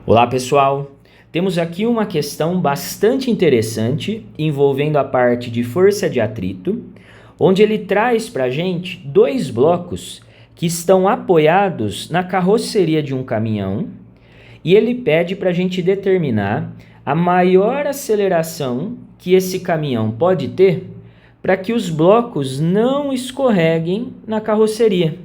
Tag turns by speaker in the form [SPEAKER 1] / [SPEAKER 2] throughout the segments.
[SPEAKER 1] Olá pessoal, temos aqui uma questão bastante interessante envolvendo a parte de força de atrito, onde ele traz para a gente dois blocos que estão apoiados na carroceria de um caminhão e ele pede para a gente determinar a maior aceleração que esse caminhão pode ter para que os blocos não escorreguem na carroceria.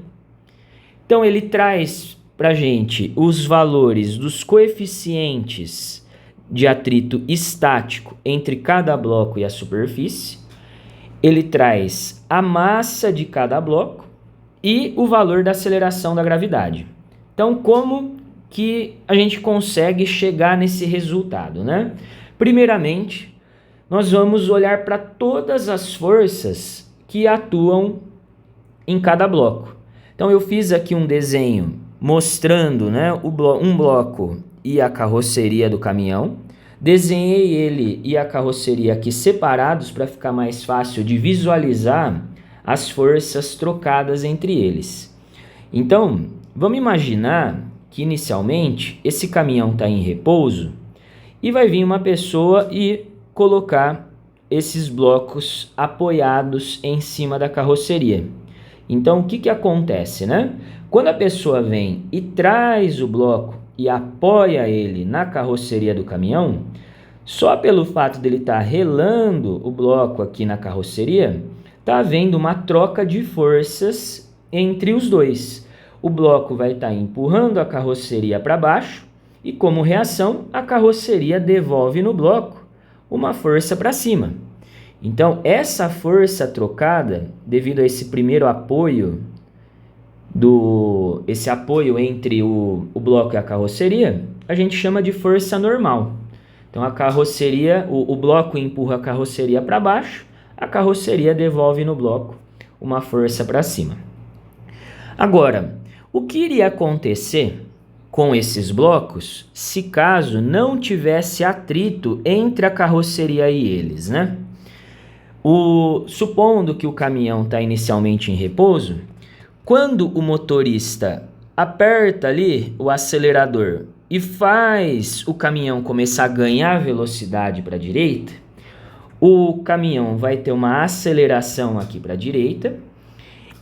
[SPEAKER 1] Então ele traz para a gente os valores dos coeficientes de atrito estático entre cada bloco e a superfície. Ele traz a massa de cada bloco e o valor da aceleração da gravidade. Então, como que a gente consegue chegar nesse resultado, né? Primeiramente, nós vamos olhar para todas as forças que atuam em cada bloco. Então, eu fiz aqui um desenho mostrando, né, um bloco e a carroceria do caminhão. Desenhei ele e a carroceria aqui separados para ficar mais fácil de visualizar as forças trocadas entre eles. Então, vamos imaginar que inicialmente esse caminhão está em repouso e vai vir uma pessoa e colocar esses blocos apoiados em cima da carroceria. Então, o que acontece, né? Quando a pessoa vem e traz o bloco e apoia ele na carroceria do caminhão, só pelo fato dele estar relando o bloco aqui na carroceria, está havendo uma troca de forças entre os dois. O bloco vai estar empurrando a carroceria para baixo e, como reação, a carroceria devolve no bloco uma força para cima. Então, essa força trocada, devido a esse primeiro apoio, esse apoio entre o bloco e a carroceria, a gente chama de força normal. Então, a carroceria, o bloco empurra a carroceria para baixo, a carroceria devolve no bloco uma força para cima. Agora, o que iria acontecer com esses blocos se caso não tivesse atrito entre a carroceria e eles, né? Supondo que o caminhão está inicialmente em repouso, quando o motorista aperta ali o acelerador e faz o caminhão começar a ganhar velocidade para a direita, o caminhão vai ter uma aceleração aqui para a direita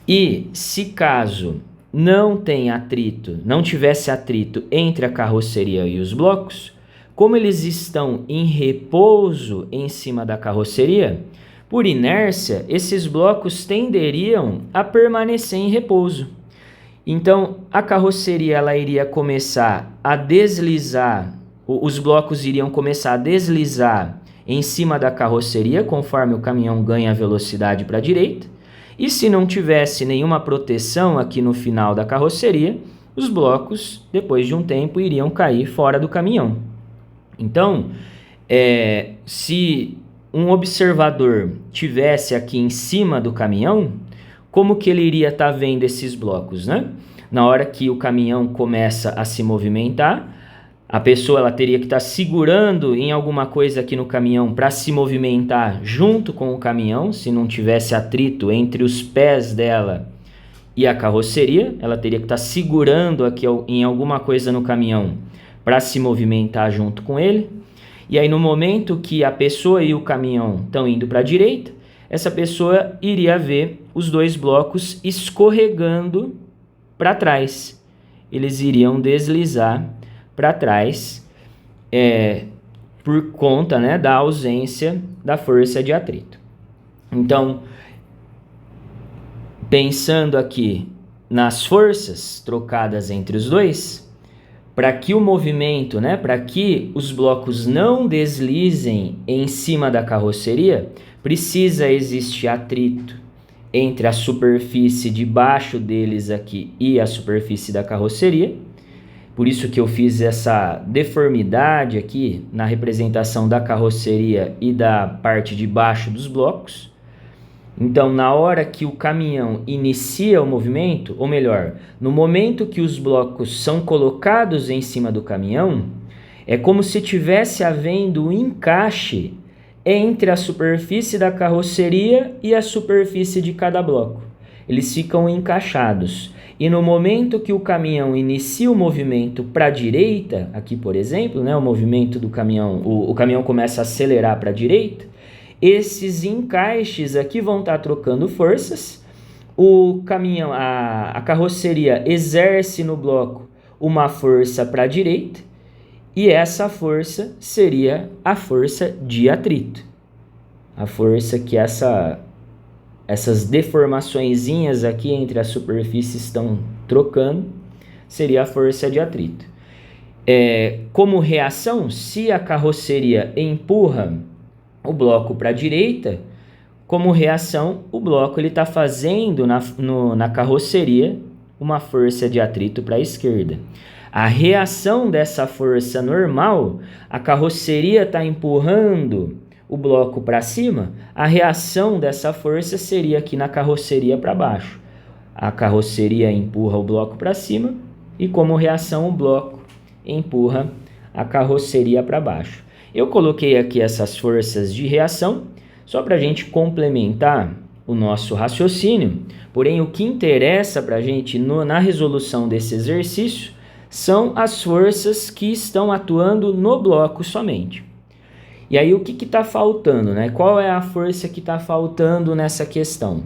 [SPEAKER 1] e se caso não tivesse atrito entre a carroceria e os blocos, como eles estão em repouso em cima da carroceria, por inércia, esses blocos tenderiam a permanecer em repouso. Então, a carroceria ela iria começar a deslizar, os blocos iriam começar a deslizar em cima da carroceria, conforme o caminhão ganha velocidade para a direita. E se não tivesse nenhuma proteção aqui no final da carroceria, os blocos, depois de um tempo, iriam cair fora do caminhão. Então, se um observador tivesse aqui em cima do caminhão, como que ele iria estar vendo esses blocos, né? Na hora que o caminhão começa a se movimentar, a pessoa ela teria que estar segurando em alguma coisa aqui no caminhão para se movimentar junto com o caminhão, se não tivesse atrito entre os pés dela e a carroceria, ela teria que estar segurando aqui em alguma coisa no caminhão para se movimentar junto com ele. E aí no momento que a pessoa e o caminhão estão indo para a direita, essa pessoa iria ver os dois blocos escorregando para trás. Eles iriam deslizar para trás por conta, né, da ausência da força de atrito. Então, pensando aqui nas forças trocadas entre os dois, para que o movimento, né, para que os blocos não deslizem em cima da carroceria, precisa existir atrito entre a superfície debaixo deles aqui e a superfície da carroceria. Por isso que eu fiz essa deformidade aqui na representação da carroceria e da parte de baixo dos blocos. Então, na hora que o caminhão inicia o movimento, ou melhor, no momento que os blocos são colocados em cima do caminhão, é como se tivesse havendo um encaixe entre a superfície da carroceria e a superfície de cada bloco. eles ficam encaixados. E no momento que o caminhão inicia o movimento para a direita, aqui por exemplo, né, o movimento do caminhão, o caminhão começa a acelerar para a direita, esses encaixes aqui vão estar trocando forças, o caminhão, a carroceria exerce no bloco uma força para a direita, e essa força seria a força de atrito. A força que essas deformaçõezinhas aqui entre as superfícies estão trocando seria a força de atrito. Como reação, se a carroceria empurra o bloco para a direita, como reação, o bloco está fazendo na carroceria uma força de atrito para a esquerda. A reação dessa força normal, a carroceria está empurrando o bloco para cima, a reação dessa força seria aqui na carroceria para baixo. A carroceria empurra o bloco para cima e, como reação, o bloco empurra a carroceria para baixo. Eu coloquei aqui essas forças de reação só para a gente complementar o nosso raciocínio, porém o que interessa para a gente na resolução desse exercício são as forças que estão atuando no bloco somente. E aí o que está faltando, né? Qual é a força que está faltando nessa questão?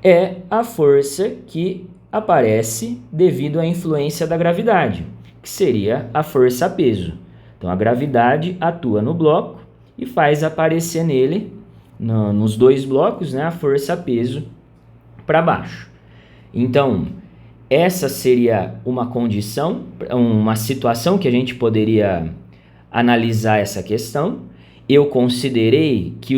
[SPEAKER 1] É a força que aparece devido à influência da gravidade, que seria a força-peso. Então a gravidade atua no bloco e faz aparecer nele, nos dois blocos, né, a força-peso para baixo. Então essa seria uma condição, uma situação que a gente poderia analisar essa questão. Eu considerei que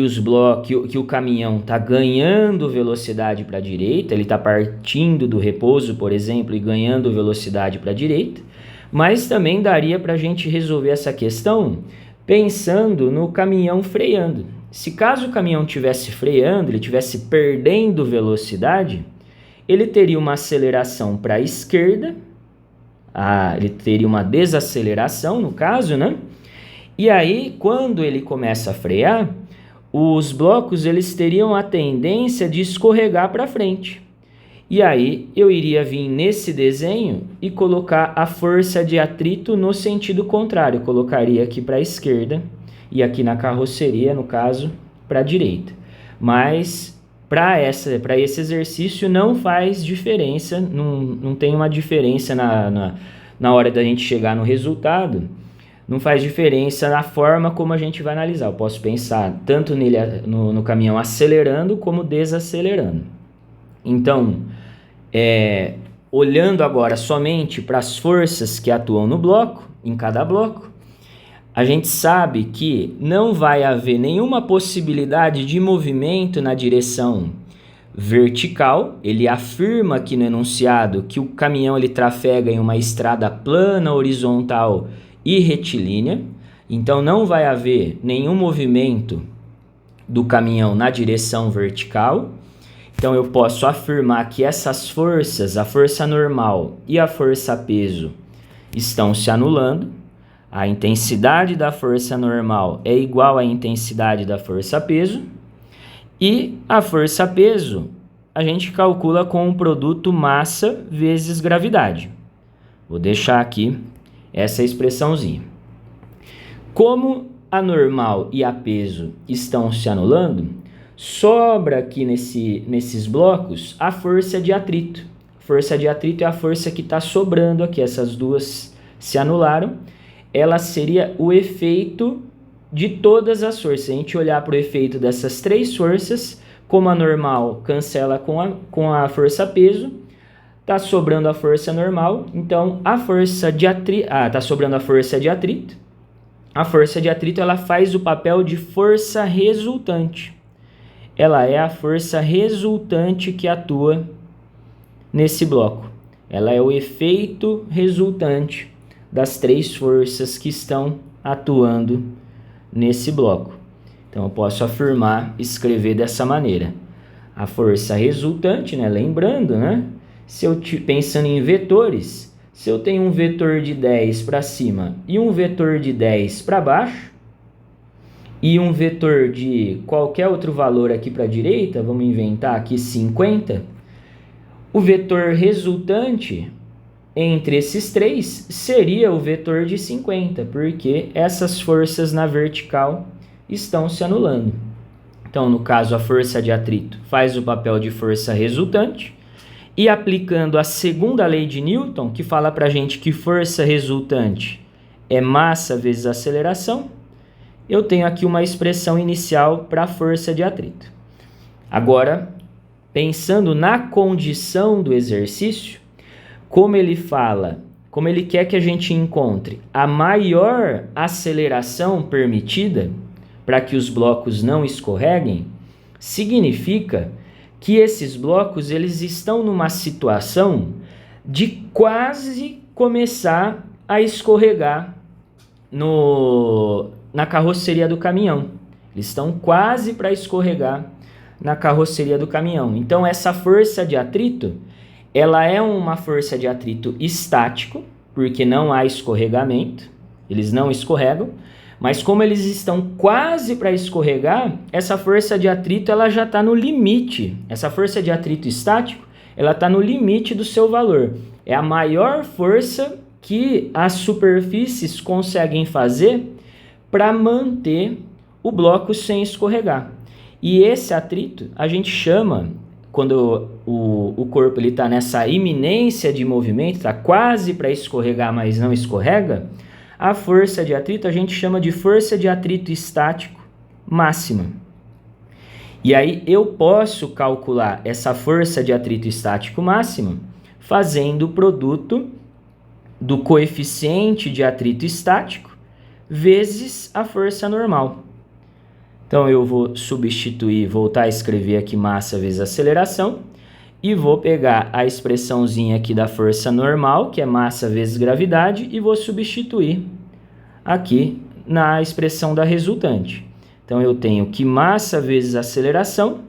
[SPEAKER 1] o caminhão está ganhando velocidade para a direita, ele está partindo do repouso, por exemplo, e ganhando velocidade para a direita, mas também daria para a gente resolver essa questão pensando no caminhão freando. Se caso o caminhão estivesse freando, ele estivesse perdendo velocidade, ele teria uma aceleração para a esquerda, ele teria uma desaceleração no caso, né? E aí, quando ele começa a frear, os blocos eles teriam a tendência de escorregar para frente. E aí, eu iria vir nesse desenho e colocar a força de atrito no sentido contrário. Eu colocaria aqui para a esquerda e aqui na carroceria, no caso, para a direita. Mas para esse exercício não faz diferença, não tem uma diferença na hora da gente chegar no resultado. Não faz diferença na forma como a gente vai analisar. Eu posso pensar tanto nele, no caminhão acelerando como desacelerando. Então, olhando agora somente para as forças que atuam no bloco, em cada bloco, a gente sabe que não vai haver nenhuma possibilidade de movimento na direção vertical. Ele afirma aqui no enunciado que o caminhão ele trafega em uma estrada plana, horizontal e retilínea, então não vai haver nenhum movimento do caminhão na direção vertical. Então eu posso afirmar que essas forças, a força normal e a força-peso, estão se anulando. A intensidade da força normal é igual à intensidade da força-peso, e a força-peso a gente calcula com o produto massa vezes gravidade. Vou deixar aqui essa expressãozinha. Como a normal e a peso estão se anulando, sobra aqui nesses blocos a força de atrito. Força de atrito é a força que está sobrando aqui. Essas duas se anularam. Ela seria o efeito de todas as forças. Se a gente olhar para o efeito dessas três forças, como a normal cancela com a força peso, está sobrando a força normal, então a força de atrito, está sobrando a força de atrito. A força de atrito ela faz o papel de força resultante. Ela é a força resultante que atua nesse bloco. Ela é o efeito resultante das três forças que estão atuando nesse bloco. Então eu posso afirmar, escrever dessa maneira. A força resultante, né? Lembrando, né? Se eu pensando em vetores, se eu tenho um vetor de 10 para cima e um vetor de 10 para baixo, e um vetor de qualquer outro valor aqui para a direita, vamos inventar aqui 50, O vetor resultante entre esses três seria o vetor de 50, porque essas forças na vertical estão se anulando. Então, no caso, a força de atrito faz o papel de força resultante, e aplicando a segunda lei de Newton, que fala para a gente que força resultante é massa vezes aceleração, eu tenho aqui uma expressão inicial para a força de atrito. Agora, pensando na condição do exercício, como ele quer que a gente encontre a maior aceleração permitida para que os blocos não escorreguem, significa que esses blocos eles estão numa situação de quase começar a escorregar na carroceria do caminhão. Eles estão quase para escorregar na carroceria do caminhão. Então, essa força de atrito, ela é uma força de atrito estático, porque não há escorregamento, eles não escorregam, mas como eles estão quase para escorregar, essa força de atrito ela já está no limite. Essa força de atrito estático, ela está no limite do seu valor. É a maior força que as superfícies conseguem fazer para manter o bloco sem escorregar. E esse atrito a gente chama, quando o corpo está nessa iminência de movimento, está quase para escorregar, mas não escorrega, a força de atrito a gente chama de força de atrito estático máxima. E aí eu posso calcular essa força de atrito estático máxima fazendo o produto do coeficiente de atrito estático vezes a força normal. Então eu vou substituir, voltar a escrever aqui massa vezes aceleração, e vou pegar a expressãozinha aqui da força normal, que é massa vezes gravidade, e vou substituir aqui na expressão da resultante. Então eu tenho que massa vezes aceleração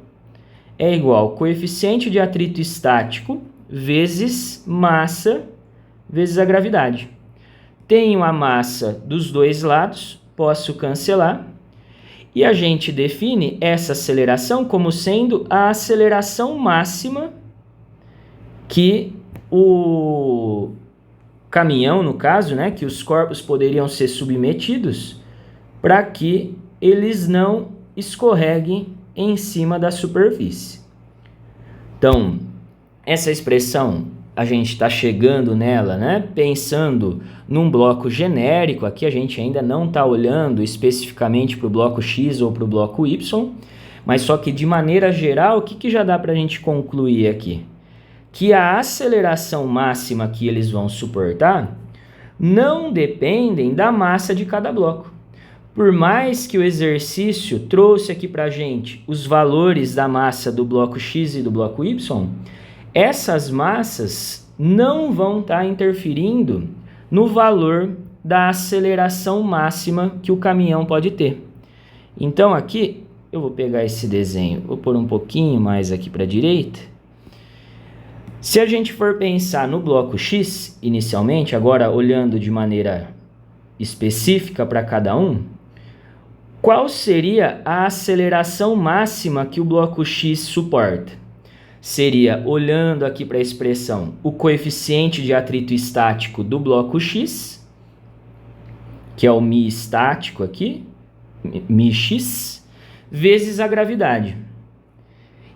[SPEAKER 1] é igual ao coeficiente de atrito estático vezes massa vezes a gravidade. Tenho a massa dos dois lados, posso cancelar, e a gente define essa aceleração como sendo a aceleração máxima que o caminhão, no caso, né, que os corpos poderiam ser submetidos para que eles não escorreguem em cima da superfície. Então, essa expressão, a gente está chegando nela, né, pensando num bloco genérico. Aqui a gente ainda não está olhando especificamente para o bloco X ou para o bloco Y, mas só que de maneira geral, o que já dá para a gente concluir aqui? Que a aceleração máxima que eles vão suportar não dependem da massa de cada bloco. Por mais que o exercício trouxe aqui para a gente os valores da massa do bloco X e do bloco Y, essas massas não vão estar interferindo no valor da aceleração máxima que o caminhão pode ter. Então aqui, eu vou pegar esse desenho, vou pôr um pouquinho mais aqui para a direita. Se a gente for pensar no bloco X, inicialmente, agora olhando de maneira específica para cada um, qual seria a aceleração máxima que o bloco X suporta? Seria, olhando aqui para a expressão, o coeficiente de atrito estático do bloco X, que é o μ estático aqui, μx, vezes a gravidade.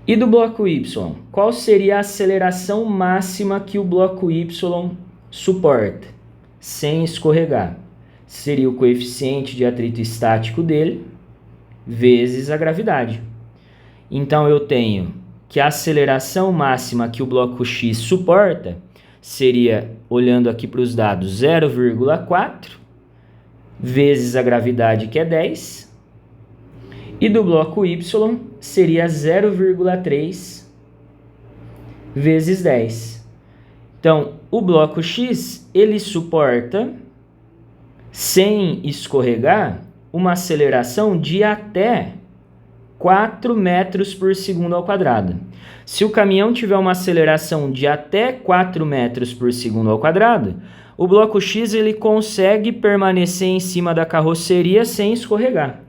[SPEAKER 1] E do bloco Y, qual seria a aceleração máxima que o bloco Y suporta, sem escorregar? Seria o coeficiente de atrito estático dele, vezes a gravidade. Então eu tenho que a aceleração máxima que o bloco X suporta seria, olhando aqui para os dados, 0,4 vezes a gravidade, que é 10, e do bloco Y seria 0,3 vezes 10. Então, o bloco X, ele suporta, sem escorregar, uma aceleração de até 4 metros por segundo ao quadrado. Se o caminhão tiver uma aceleração de até 4 metros por segundo ao quadrado, o bloco X ele consegue permanecer em cima da carroceria sem escorregar.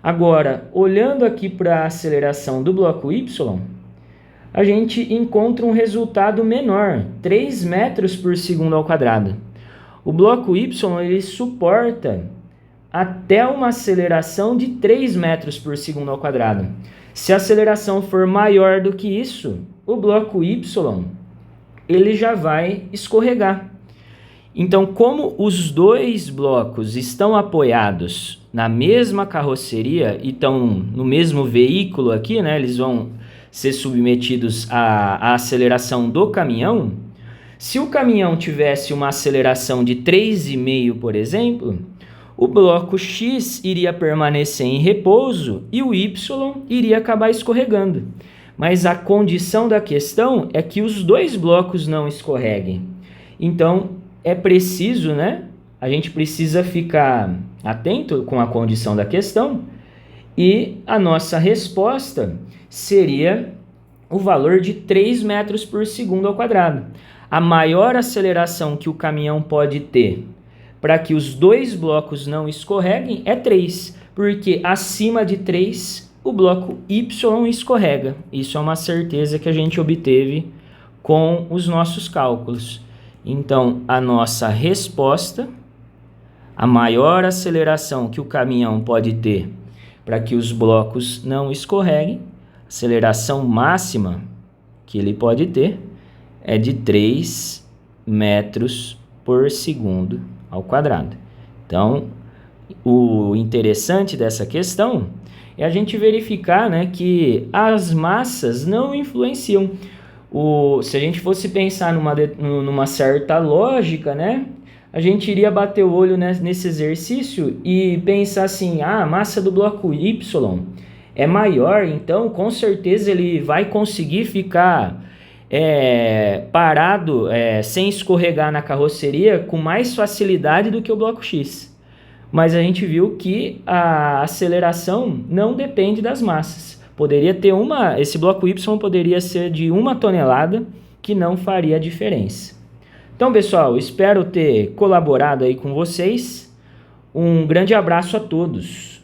[SPEAKER 1] Agora, olhando aqui para a aceleração do bloco Y, a gente encontra um resultado menor, 3 metros por segundo ao quadrado. O bloco Y ele suporta até uma aceleração de 3 metros por segundo ao quadrado. Se a aceleração for maior do que isso, o bloco Y ele já vai escorregar. Então, como os dois blocos estão apoiados na mesma carroceria e estão no mesmo veículo aqui, né? Eles vão ser submetidos à aceleração do caminhão. Se o caminhão tivesse uma aceleração de 3,5, por exemplo, o bloco X iria permanecer em repouso e o Y iria acabar escorregando. Mas a condição da questão é que os dois blocos não escorreguem. Então, é preciso, né? A gente precisa ficar atento com a condição da questão e a nossa resposta seria o valor de 3 metros por segundo ao quadrado. A maior aceleração que o caminhão pode ter para que os dois blocos não escorreguem é 3, porque acima de 3 o bloco Y escorrega. Isso é uma certeza que a gente obteve com os nossos cálculos. Então, a nossa resposta, a maior aceleração que o caminhão pode ter para que os blocos não escorreguem, aceleração máxima que ele pode ter é de 3 metros por segundo ao quadrado. Então, o interessante dessa questão é a gente verificar, né, que as massas não influenciam. Se a gente fosse pensar numa certa lógica, né, a gente iria bater o olho nesse exercício e pensar assim, a massa do bloco Y é maior, então com certeza ele vai conseguir ficar parado, sem escorregar na carroceria com mais facilidade do que o bloco X. Mas a gente viu que a aceleração não depende das massas. Poderia ter esse bloco Y poderia ser de 1 tonelada, que não faria diferença. Então, pessoal, espero ter colaborado aí com vocês. Um grande abraço a todos.